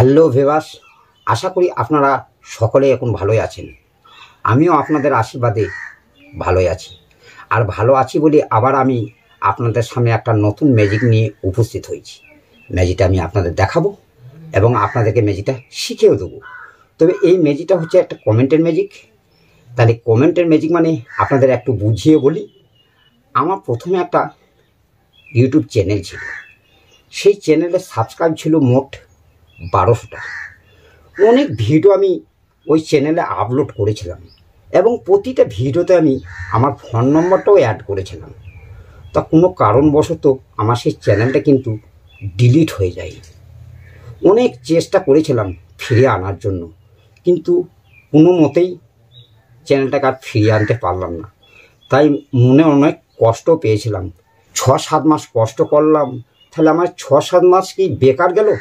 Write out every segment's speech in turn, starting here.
Hello viewers, আশা করি আপনারা সকলে এখন ভালোই আছেন। আমিও আপনাদের আশীর্বাদে ভালোই আছি। আর ভালো আছি বলে আবার আমি আপনাদের সামনে একটা নতুন ম্যাজিক নিয়ে উপস্থিত হয়েছি। ম্যাজিকটা আমি আপনাদের দেখাবো এবং আপনাদেরকে ম্যাজিকটা শিখিয়েও দেবো। তবে এই ম্যাজিকটা হচ্ছে একটা কমেন্টের ম্যাজিক। তাহলে কমেন্টের ম্যাজিক মানে আপনাদের একটু বুঝিয়ে বলি। আমার প্রথমে একটা ইউটিউব চ্যানেল ছিল। সেই চ্যানেলে সাবস্ক্রাইব ছিল মোট 1200টা। অনেক ভিডিও আমি ওই চ্যানেলে আপলোড করেছিলাম এবং প্রতিটা ভিডিওতে আমি আমার ফোন নম্বরটাও অ্যাড করেছিলাম। তা কোনো কারণবশত আমার সেই চ্যানেলটা কিন্তু ডিলিট হয়ে যায়। অনেক চেষ্টা করেছিলাম ফিরিয়ে আনার জন্য, কিন্তু কোনো মতেই চ্যানেলটাকে আর ফিরিয়ে আনতে পারলাম না। তাই মনে অনেক কষ্ট পেয়েছিলাম। 6-7 মাস কষ্ট করলাম, তাহলে আমার 6-7 মাস কি বেকার গেল?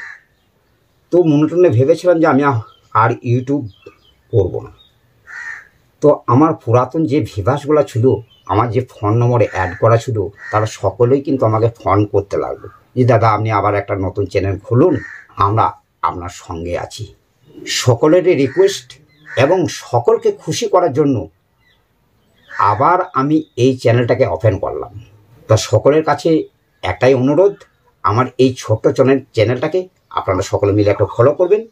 তো মনে টনে ভেবেছিলাম যে আমি আর ইউটিউব করব না। তো আমার পুরাতন যে ভিভাসগুলো ছিল, আমার যে ফোন নম্বরে অ্যাড করা ছিল, তারা সকলেই কিন্তু আমাকে ফোন করতে লাগলো যে দাদা আপনি আবার একটা নতুন চ্যানেল খুলুন, আমরা আপনার সঙ্গে আছি। সকলেরই রিকোয়েস্ট এবং সকলকে খুশি করার জন্য আবার আমি এই চ্যানেলটাকে ওপেন করলাম। তা সকলের কাছে একটাই অনুরোধ, আমার এই ছোট্ট চ্যানেলটাকে আপনারা সকলে মিলে একটা ফলো করবেন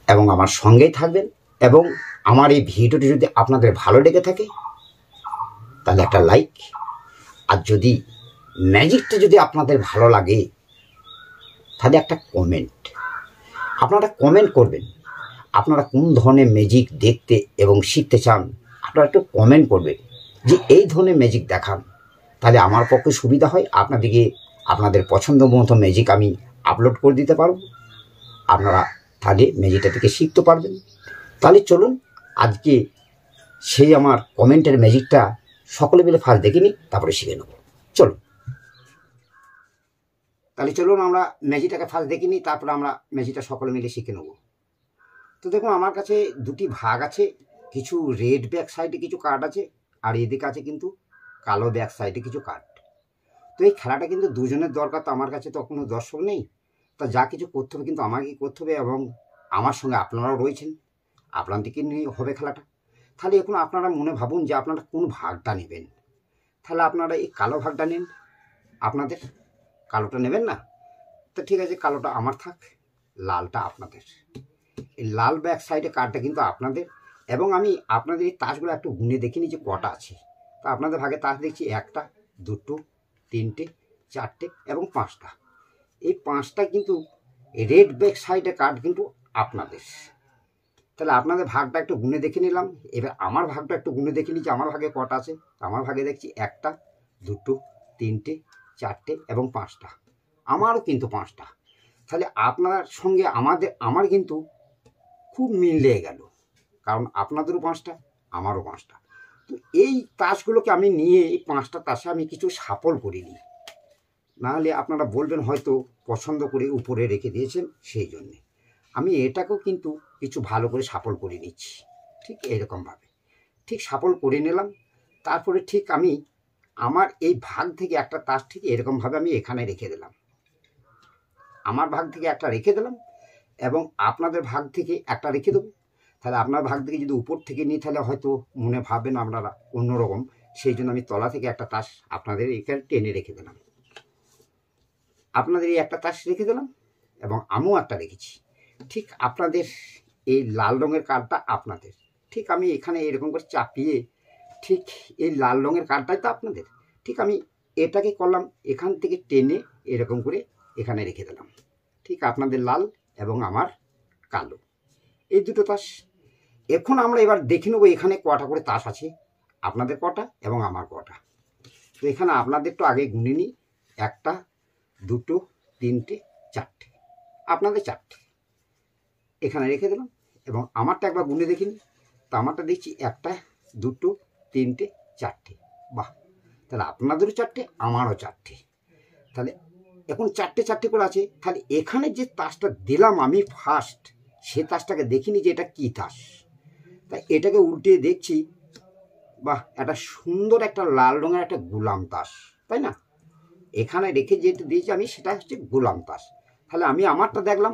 এবং আমার সঙ্গেই থাকবেন। এবং আমার এই ভিডিওটি যদি আপনাদের ভালো লেগে থাকে তাহলে একটা লাইক, আর যদি ম্যাজিকটা যদি আপনাদের ভালো লাগে তাহলে একটা কমেন্ট। আপনারা কমেন্ট করবেন আপনারা কোন ধরনের ম্যাজিক দেখতে এবং শিখতে চান। আপনারা একটু কমেন্ট করবেন যে এই ধরনের ম্যাজিক দেখান, তাহলে আমার পক্ষে সুবিধা হয়। আপনাদেরকে আপনাদের পছন্দ মতো ম্যাজিক আমি আপলোড করে দিতে পারব, আপনারা তাহলে ম্যাজিকটা থেকে শিখতে পারবেন। তাহলে চলুন আজকে সেই আমার কমেন্টের ম্যাজিকটা সকলে মিলে ফার্স্ট দেখে নিই, তারপরে শিখে নেব। চলুন তাহলে চলুন আমরা ম্যাজিকটাকে ফার্স্ট দেখে নিই, তারপরে আমরা ম্যাজিকটা সকলে মিলে শিখে নেব। তো দেখুন আমার কাছে দুটি ভাগ আছে, কিছু রেড ব্যাক সাইডে কিছু কার্ড আছে, আর এদিকে আছে কিন্তু কালো ব্যাক সাইডে কিছু কার্ড। তো এই খেলাটা কিন্তু দুজনের দরকার। তো আমার কাছে তো কোনো দর্শক নেই, তা যা কিছু করতে হবে কিন্তু আমাকেই করতে হবে, এবং আমার সঙ্গে আপনারাও রয়েছেন, আপনাদেরকে নিয়ে হবে খেলাটা। তাহলে এখন আপনারা মনে ভাবুন যে আপনারা কোন ভাগটা নেবেন। তাহলে আপনারা এই কালো ভাগটা নিন। আপনাদের কালোটা নেবেন না? তো ঠিক আছে, কালোটা আমার থাক, লালটা আপনাদের। এই লাল ব্যাক সাইডে কার্ডটা কিন্তু আপনাদের, এবং আমি আপনাদের এই তাসগুলো একটু গুনে দেখিনি যে কটা আছে। তা আপনাদের ভাগে তাস দেখছি 1টা 2টো 3টে 4টে এবং 5টা। এই 5টা কিন্তু রেড ব্যাক সাইডে কার্ড কিন্তু আপনাদের। তাহলে আপনাদের ভাগটা একটু গুনে দেখে নিলাম। এবার আমার ভাগটা একটু গুনে দেখে নিচ্ছি আমার ভাগে কটা আছে। আমার ভাগে দেখছি 1টা 2টো 3টে 4টে এবং 5টা। আমারও কিন্তু 5টা। তাহলে আপনার সঙ্গে আমার কিন্তু খুব মিল লেগে গেল, কারণ আপনাদেরও 5টা আমারও 5টা। তো এই তাসগুলোকে আমি নিয়ে এই 5টা তাসে আমি কিছু সাফল করিনি, নাহলে আপনারা বলবেন হয়তো পছন্দ করে উপরে রেখে দিয়েছেন, সেই জন্যে আমি এটাকেও কিন্তু কিছু ভালো করে সাফল করে নিচ্ছি। ঠিক এরকমভাবে ঠিক সাফল করে নিলাম। তারপরে ঠিক আমি আমার এই ভাগ থেকে একটা তাস ঠিক এরকমভাবে আমি এখানে রেখে দিলাম। আমার ভাগ থেকে একটা রেখে দিলাম এবং আপনাদের ভাগ থেকে একটা রেখে দেবো। তাহলে আপনার ভাগ থেকে যদি উপর থেকে নিই তাহলে হয়তো মনে ভাববেন আপনারা অন্যরকম, সেই জন্য আমি তলা থেকে একটা তাস আপনাদের এখানে টেনে রেখে দিলাম। আপনাদের এই একটা তাস রেখে দিলাম এবং আমিও একটা রেখেছি। ঠিক আপনাদের এই লাল রঙের কার্ডটা আপনাদের। ঠিক আমি এখানে এরকম করে চাপিয়ে ঠিক এই লাল রঙের কার্ডটাই তো আপনাদের। ঠিক আমি এটাকে করলাম এখান থেকে টেনে এরকম করে এখানে রেখে দিলাম। ঠিক আপনাদের লাল এবং আমার কালো, এই দুটো তাস। এখন আমরা এবার দেখে নেবো এখানে কটা করে তাস আছে, আপনাদের কটা এবং আমার কটা। তো এখানে আপনাদের তো আগে গুনে নিই, 1টা 2টো 3টে 4টে, আপনাদের 4টে এখানে রেখে দিলাম এবং আমারটা একবার গুনে দেখিনি। তো আমারটা দেখছি 1টা 2টো 3টে 4টে। বাহ, তাহলে আপনাদেরও 4টে আমারও 4টে। তাহলে এখন 4টে করে আছে। তাহলে এখানে যে তাসটা দিলাম আমি ফার্স্ট, সে তাসটাকে দেখিনি যে এটা কী তাস। তাই এটাকে উল্টে দেখছি, বাহ, একটা সুন্দর একটা লাল রঙের একটা গোলাম তাস, তাই না? এখানে রেখে যেটা দিয়েছি আমি সেটা হচ্ছে গোলাম তাস। তাহলে আমি আমারটা দেখলাম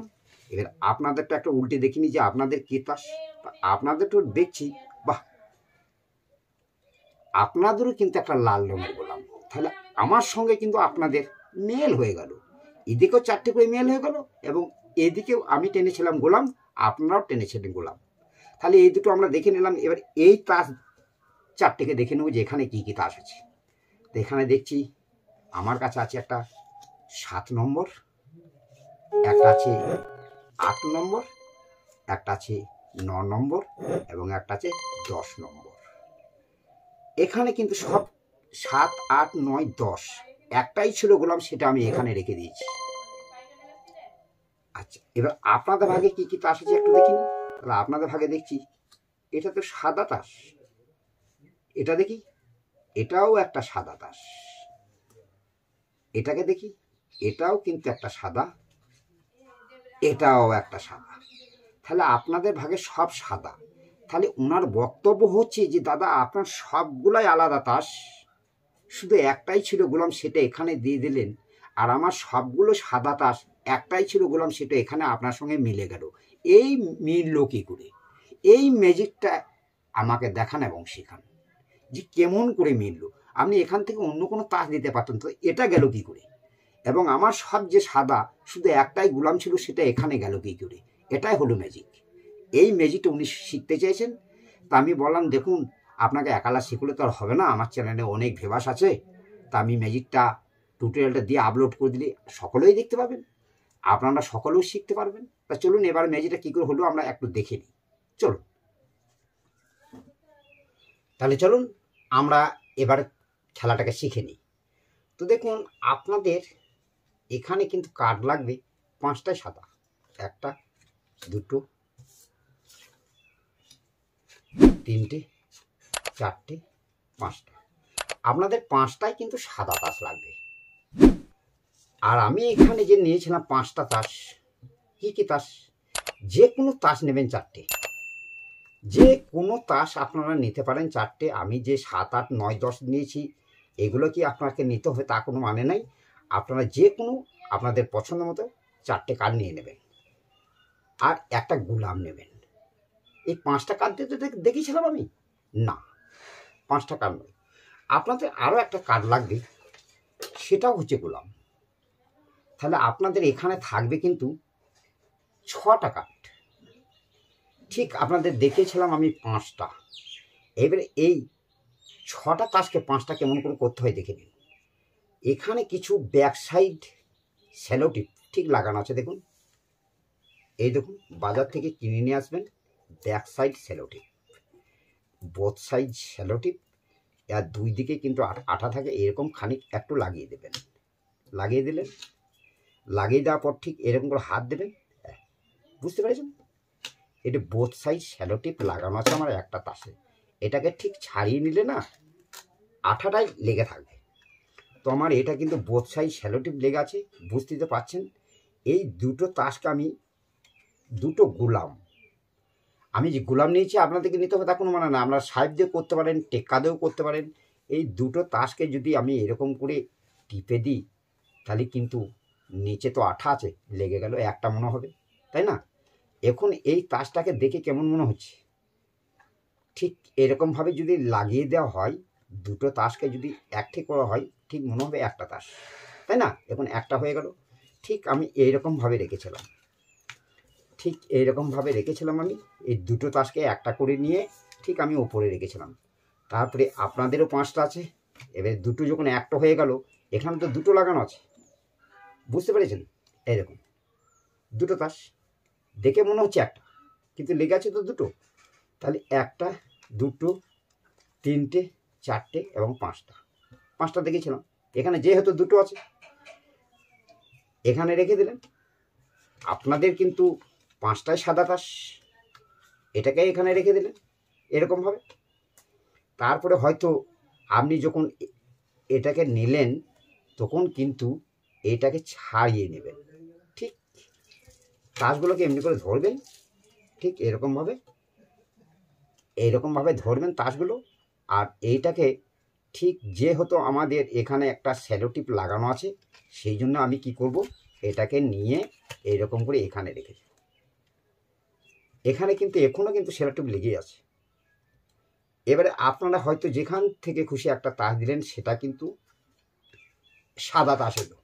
এবার আপনাদেরটা একটা উল্টে দেখিনি যে আপনাদের কি তাস, আপনাদের তো দেখছি বাহ, আপনাদেরও কিন্তু একটা লাল রঙের গোলাম। তাহলে আমার সঙ্গে কিন্তু আপনাদের মেল হয়ে গেল, এদিকেও 4টে করে মেল হয়ে গেল এবং এদিকেও আমি টেনেছিলাম গোলাম, আপনারাও টেনেছিলেন গোলাম। তাহলে এই দুটো আমরা দেখে নিলাম। এবার এই তাস 4টেকে দেখে নেব যে এখানে কী কী তাস আছে। তো এখানে দেখছি আমার কাছে আছে একটা 7 নম্বর, একটা আছে 8 নম্বর, একটা আছে 9 নম্বর এবং একটা আছে 10 নম্বর। এখানে কিন্তু সব 7, 8, 9, 10 একটাই ছিল গোলাম, সেটা আমি এখানে রেখে দিয়েছি। আচ্ছা, এবার আপনাদের ভাগে কি কি তাস আছে একটু দেখিনি। তাহলে আপনাদের ভাগে দেখছি এটা তো সাদা তাস, এটা দেখি এটাও একটা সাদা তাস, এটাকে দেখি এটাও কিন্তু একটা সাদা, এটাও একটা সাদা। তাহলে আপনাদের ভাগে সব সাদা। তাহলে ওনার বক্তব্য হচ্ছে যে দাদা আপনার সবগুলাই আলাদা তাস, শুধু একটাই ছিল গোলাম, সেটা এখানে দিয়ে দিলেন, আর আমার সবগুলো সাদা তাস, একটাই ছিল গোলাম, সেটা এখানে আপনার সঙ্গে মিলে গেল। এই মিলল কী করে? এই ম্যাজিকটা আমাকে দেখান এবং শেখান যে কেমন করে মিলল। আপনি এখান থেকে অন্য কোনো তাস দিতে পারতেন, তো এটা গেল কী করে? এবং আমার সব যে সাদা, শুধু একটাই গোলাম ছিল, সেটা এখানে গেল কী করে? এটাই হলো ম্যাজিক। এই ম্যাজিকটা উনি শিখতে চেয়েছেন। তা আমি বললাম দেখুন, আপনাকে একালা শিখলে তো আর হবে না, আমার চ্যানেলে অনেক ভিউয়ার্স আছে, তা আমি ম্যাজিকটা টিউটোরিয়ালটা দিয়ে আপলোড করে দিলে সকলেই দেখতে পাবেন, আপনারা সকলেও শিখতে পারবেন। তা চলুন এবার ম্যাজিকটা কী করে হলো আমরা একটু দেখে নিই। চলুন তাহলে, চলুন আমরা এবার খেলাটাকে শিখে নিই। তো দেখুন আপনাদের এখানে কিন্তু কার্ড লাগবে 5টাই সাদা, 1, 2, 3, 4, 5টা। আপনাদের 5টাই কিন্তু সাদা তাস লাগবে। আর আমি এখানে যে নিয়েছিলাম 5টা তাস, কি কি তাস? যে কোনো তাস নেবেন 4টে, যে কোনো তাস আপনারা নিতে পারেন 4টে। আমি যে 7, 8, 9, 10 নিয়েছি, এগুলো কি আপনাকে নিতে হবে তা কোনো মানে নেই। আপনারা যে কোনো আপনাদের পছন্দ মতো 4টে কার্ড নিয়ে নেবেন আর একটা গোলাম নেবেন। এই 5টা কার্ড দিয়ে তো দেখিয়েছিলাম আমি, না 5টা কার্ড নয়, আপনাদের আরও একটা কার্ড লাগবে, সেটাও হচ্ছে গোলাম। তাহলে আপনাদের এখানে থাকবে কিন্তু 6টা কার্ড। ঠিক আপনাদের দেখিয়েছিলাম আমি 5টা। এবারে এই 6টা তাসকে 5টা কেমন করে করতে হয় দেখে নিন। এখানে কিছু ব্যাক সাইড স্যালোটিপ ঠিক লাগানো আছে, দেখুন এই দেখুন, বাজার থেকে কিনে নিয়ে আসবেন ব্যাক সাইড স্যালোটিপ, বোথ সাইড স্যালোটিপ। আর দুই দিকে কিন্তু আঠা থাকে, এরকম খানিক একটু লাগিয়ে দেবেন। লাগিয়ে দিলেন, লাগিয়ে দেওয়ার পর ঠিক এরকম করে হাত দেবেন, বুঝতে পেরেছেন? এটা বোথ সাইড স্যালোটিপ লাগানো আছে আমার একটা তাসে। এটাকে ঠিক ছাড়িয়ে নিলে না আঠাটাই লেগে থাকবে। তো আমার এটা কিন্তু বোথ সাইড স্যালোটিপ লেগে আছে, বুঝতে তো পারছেন। এই দুটো তাসকে আমি দুটো গোলাম, আমি যে গোলাম নিয়েছি আপনাদেরকে নিতে হবে তা কোনো মানে না। আপনারা সাইড দিয়ে করতে পারেন, টেক্কা দিয়েও করতে পারেন। এই দুটো তাসকে যদি আমি এরকম করে টিপে দিই, তাহলে কিন্তু নিচে তো আঠা আছে, লেগে গেল একটা মনে হবে, তাই না? এখন এই তাসটাকে দেখে কেমন মনে হচ্ছে? ঠিক এরকমভাবে যদি লাগিয়ে দেওয়া হয়, দুটো তাসকে যদি একটি করা হয়, ঠিক মনে হবে একটা তাস, তাই না? এখন একটা হয়ে গেল। ঠিক আমি এইরকমভাবে রেখেছিলাম, ঠিক এইরকমভাবে রেখেছিলাম আমি এই দুটো তাসকে একটা করে নিয়ে ঠিক আমি ওপরে রেখেছিলাম। তারপরে আপনাদেরও 5টা আছে। এবার দুটো যখন একটা হয়ে গেল, এখানে তো দুটো লাগানো আছে, বুঝতে পেরেছেন? এইরকম দুটো তাস দেখে মনে হচ্ছে একটা, কিন্তু লেগে আছে তো দুটো। তাহলে 1, 2, 3, 4 এবং 5টা দেখেছিলাম। এখানে যেহেতু দুটো আছে, এখানে রেখে দিলেন। আপনাদের কিন্তু 5টাই সাদা তাস, এটাকে এখানে রেখে দিলেন এরকমভাবে। তারপরে হয়তো আপনি যখন এটাকে নিলেন, তখন কিন্তু এটাকে ছাড়িয়ে নেবেন। ঠিক তাসগুলোকে এমনি করে ধরবেন, ঠিক এরকমভাবে ধরবেন তাসগুলো। আর এইটাকে ঠিক যেহেতু আমাদের এখানে একটা স্যালোটিপ লাগানো আছে, সেই জন্য আমি কি করব, এটাকে নিয়ে এইরকম করে এখানে রেখেছি। এখানে কিন্তু এখনও কিন্তু সেলো টেপ লেগেই আছে। এবারে আপনারা হয়তো যেখান থেকে খুশি একটা তাস দিলেন, সেটা কিন্তু সাদা তাস এলো।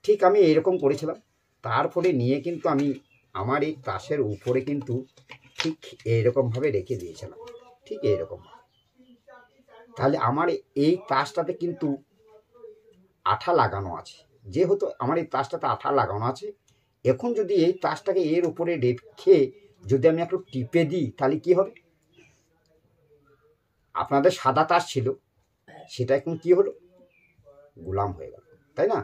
ঠিক আমি এরকম করেছিলাম। তারপরে নিয়ে কিন্তু আমি আমার এই তাসের উপরে কিন্তু ঠিক এইরকমভাবে রেখে দিয়েছিলাম, ঠিক এইরকম। তাহলে আমার এই তাসটাতে কিন্তু আঠা লাগানো আছে। যেহেতু আমার এই তাসটাতে আঠা লাগানো আছে, এখন যদি এই তাসটাকে এর উপরে রেখে যদি আমি একটু টিপে দিই, তাহলে কি হবে? আপনাদের সাদা তাস ছিল, সেটা এখন কি হলো? গোলাম হয়ে গেল, তাই না?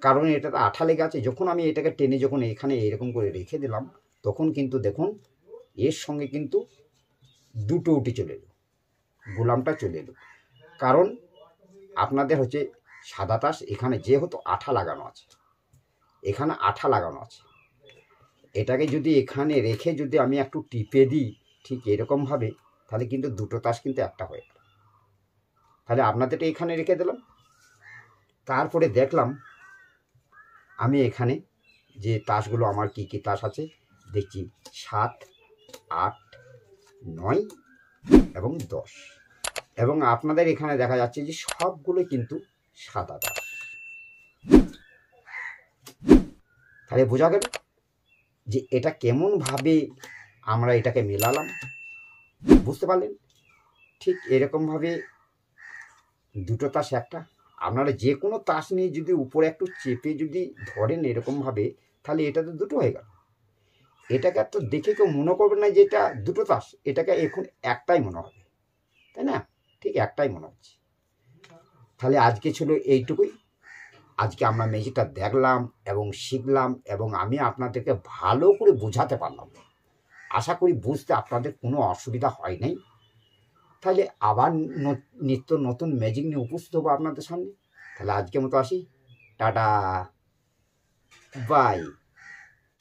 কারণ এটাতে আঠা লেগে আছে। যখন আমি এটাকে টেনে যখন এখানে এরকম করে রেখে দিলাম, তখন কিন্তু দেখুন এর সঙ্গে কিন্তু দুটো উঠে চলে এলো, গোলামটা চলে এলো। কারণ আপনাদের হচ্ছে সাদা তাস, এখানে যেহেতু আঠা লাগানো আছে, এখানে আঠা লাগানো আছে, এটাকে যদি এখানে রেখে যদি আমি একটু টিপে দিই ঠিক এরকমভাবে, তাহলে কিন্তু দুটো তাস কিন্তু একটা হয়ে গেল। তাহলে আপনাদেরটা এখানে রেখে দিলাম। তারপরে দেখলাম আমি এখানে যে তাসগুলো আমার কি কি তাস আছে দেখছি, 7, 8, 9 এবং 10। এবং আপনাদের এখানে দেখা যাচ্ছে যে সবগুলো কিন্তু সাদা তাস। তাহলে বোঝা গেল যে এটা কেমনভাবে আমরা এটাকে মেলালাম, বুঝতে পারলেন? ঠিক এরকমভাবে দুটো তাস একটা। আপনারা যে কোনো তাস নিয়ে যদি উপরে একটু চেপে যদি ধরেন এরকমভাবে, তাহলে এটা তো দুটো হয়ে গেল। এটাকে তো দেখে কেউ মনে করবে না যে এটা দুটো তাস, এটাকে এখন একটাই মনে হবে, তাই না? ঠিক একটাই মনে হচ্ছে। তাহলে আজকে ছিল এইটুকুই। আজকে আমরা ম্যাজিকটা দেখলাম এবং শিখলাম, এবং আমি আপনাদেরকে ভালো করে বোঝাতে পারলাম। আশা করি বুঝতে আপনাদের কোনো অসুবিধা হয় নাই। তাহলে আবার নিত্য নতুন ম্যাজিক নিয়ে উপস্থিত হবো আপনাদের সামনে। তাহলে আজকের মতো আসি, টাটা, বাই।